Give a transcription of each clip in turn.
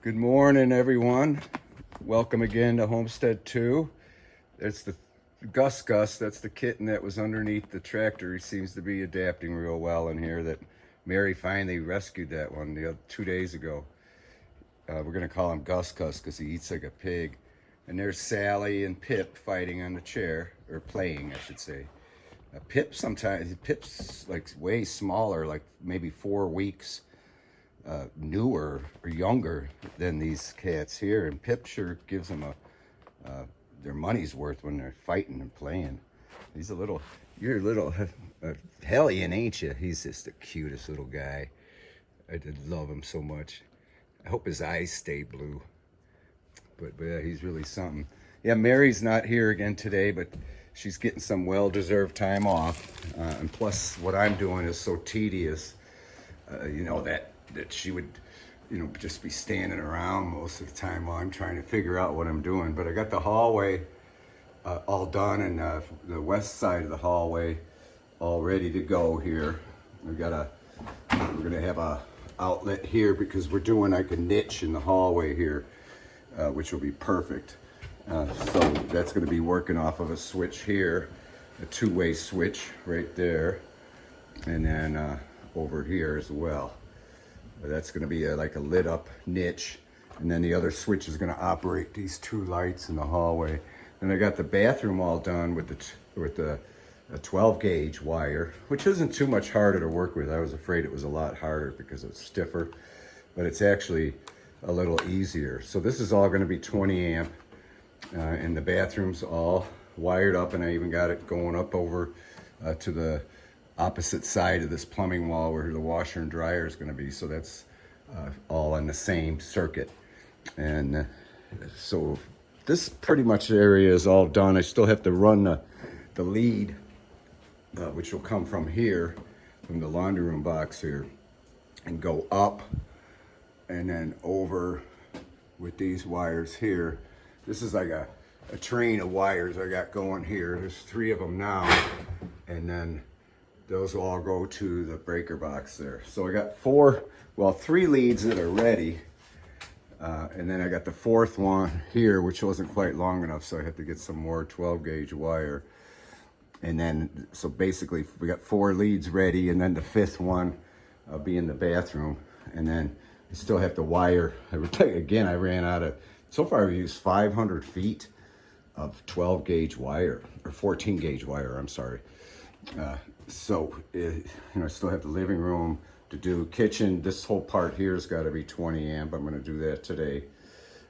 Good morning, everyone. Welcome again to Homestead 2. It's the Gus. That's the kitten that was underneath the tractor. He seems to be adapting real well in here. That Mary finally rescued that one 2 days ago. We're going to call him Gus because he eats like a pig. And there's Sally and Pip fighting on the chair, or playing, I should say. Pip's like way smaller, like maybe 4 weeks. Newer or younger than these cats here, and Pip sure gives them their money's worth when they're fighting and playing. You're a little hellion, ain't you? He's just the cutest little guy. I did love him so much. I hope his eyes stay blue. But yeah, he's really something. Yeah, Mary's not here again today, but she's getting some well-deserved time off. And plus, what I'm doing is so tedious. That she would, just be standing around most of the time while I'm trying to figure out what I'm doing. But I got the hallway all done, and the west side of the hallway all ready to go here. We're gonna have a outlet here because we're doing like a niche in the hallway here, which will be perfect. So that's gonna be working off of a switch here, a two-way switch right there, and then over here as well. That's going to be like a lit up niche, and then the other switch is going to operate these two lights in the hallway. And I got the bathroom all done with the 12 gauge wire, which isn't too much harder to work with. I was afraid it was a lot harder because it's stiffer, but it's actually a little easier. So this is all going to be 20 amp, and the bathroom's all wired up, and I even got it going up over to the opposite side of this plumbing wall where the washer and dryer is going to be. So that's all on the same circuit. And so this pretty much area is all done. I still have to run the lead, which will come from here, from the laundry room box here, and go up and then over with these wires here. This is like a train of wires I got going here. There's 3 of them now, and then those will all go to the breaker box there. So I got 3 leads that are ready. And then I got the 4th one here, which wasn't quite long enough, so I had to get some more 12 gauge wire. And then, so basically we got 4 leads ready, and then the 5th one will be in the bathroom. And then I still have to wire. I ran out of, so far I've used 500 feet of 12 gauge wire, or 14 gauge wire, I'm sorry. I still have the living room to do. Kitchen, this whole part here has got to be 20 amp. I'm going to do that today.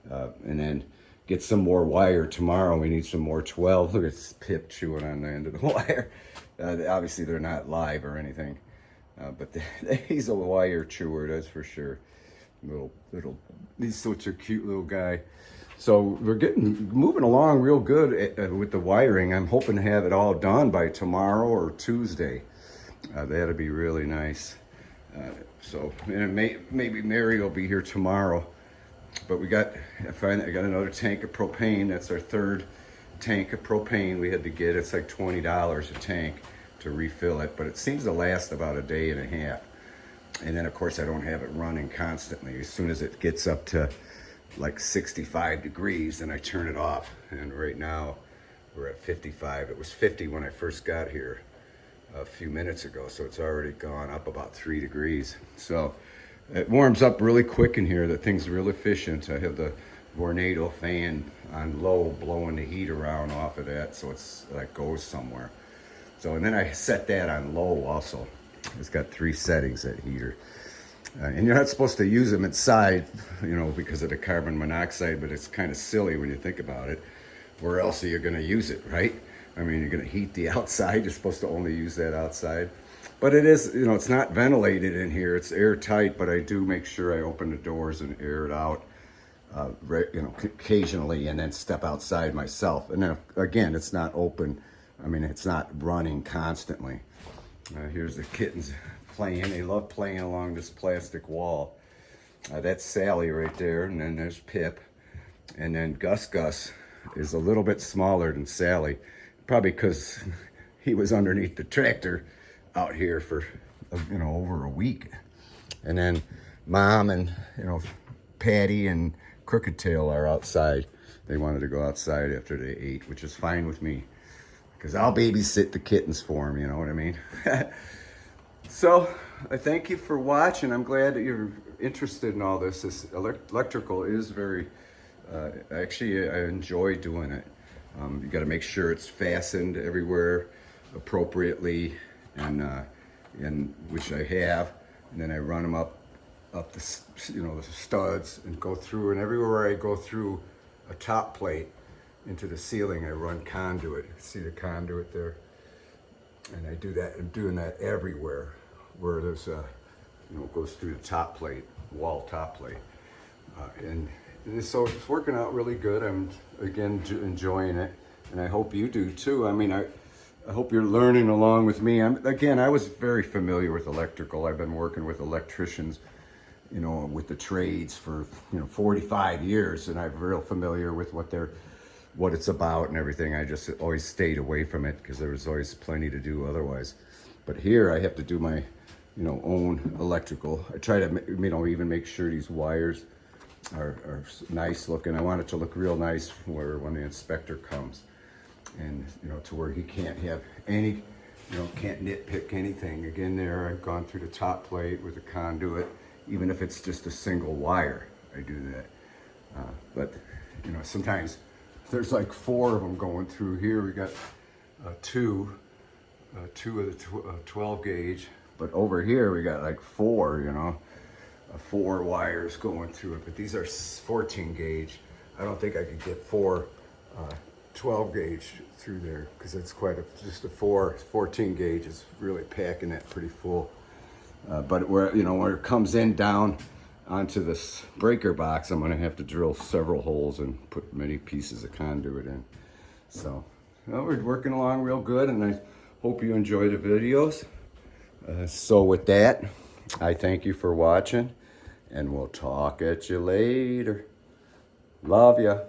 And then get some more wire tomorrow. We need some more 12. Look at Pip chewing on the end of the wire. Obviously, they're not live or anything. But he's a wire chewer, that's for sure. He's such a cute little guy. So we're moving along real good with the wiring. I'm hoping to have it all done by tomorrow or Tuesday. That'd be really nice. And maybe Mary will be here tomorrow. But I got another tank of propane. That's our 3rd tank of propane we had to get. It's like $20 a tank to refill it, but it seems to last about a day and a half. And then of course I don't have it running constantly. As soon as it gets up to like 65 degrees, then I turn it off. And right now we're at 55. It was 50 when I first got here a few minutes ago, so it's already gone up about 3 degrees. So it warms up really quick in here. The thing's real efficient. I have the Vornado fan on low, blowing the heat around off of that, so it's like goes somewhere. So, and then I set that on low also. It's got 3 settings, that heater. And you're not supposed to use them inside, because of the carbon monoxide, but it's kind of silly when you think about it. Where else are you going to use it, right? I mean, you're going to heat the outside. You're supposed to only use that outside. But it is, it's not ventilated in here. It's airtight, but I do make sure I open the doors and air it out, occasionally, and then step outside myself. And then, again, it's not open. I mean, it's not running constantly. Here's the kittens playing. They love playing along this plastic wall. That's Sally right there, and then there's Pip. And then Gus is a little bit smaller than Sally, probably because he was underneath the tractor out here for over a week. And then Mom and Patty and Crooked Tail are outside. They wanted to go outside after they ate, which is fine with me, because I'll babysit the kittens for them, you know what I mean? So I thank you for watching. I'm glad that you're interested in all this. This electrical is very, actually I enjoy doing it. You got to make sure it's fastened everywhere appropriately, and which I have. And then I run them up the, the studs, and go through, and everywhere I go through a top plate into the ceiling, I run conduit. You can see the conduit there. And I do that, I'm doing that everywhere where there's a, it goes through the top plate, wall top plate. So it's working out really good. I'm, again, enjoying it. And I hope you do too. I mean, I hope you're learning along with me. I was very familiar with electrical. I've been working with electricians, with the trades for, 45 years. And I'm real familiar with what it's about and everything. I just always stayed away from it because there was always plenty to do otherwise. But here I have to do my, own electrical. I try to, even make sure these wires are nice looking. I want it to look real nice when the inspector comes, and to where he can't have any, can't nitpick anything. Again, there I've gone through the top plate with the conduit, even if it's just a single wire. I do that, but sometimes there's like 4 of them going through here. We got two of the 12 gauge, but over here we got like 4, 4 wires going through it. But these are 14 gauge. I don't think I could get 4 12 gauge through there, because it's just a 14 gauge is really packing that pretty full. But where it comes in down onto this breaker box, I'm going to have to drill several holes and put many pieces of conduit in. So we're working along real good, and I hope you enjoy the videos. So with that, I thank you for watching, and we'll talk at you later. Love ya.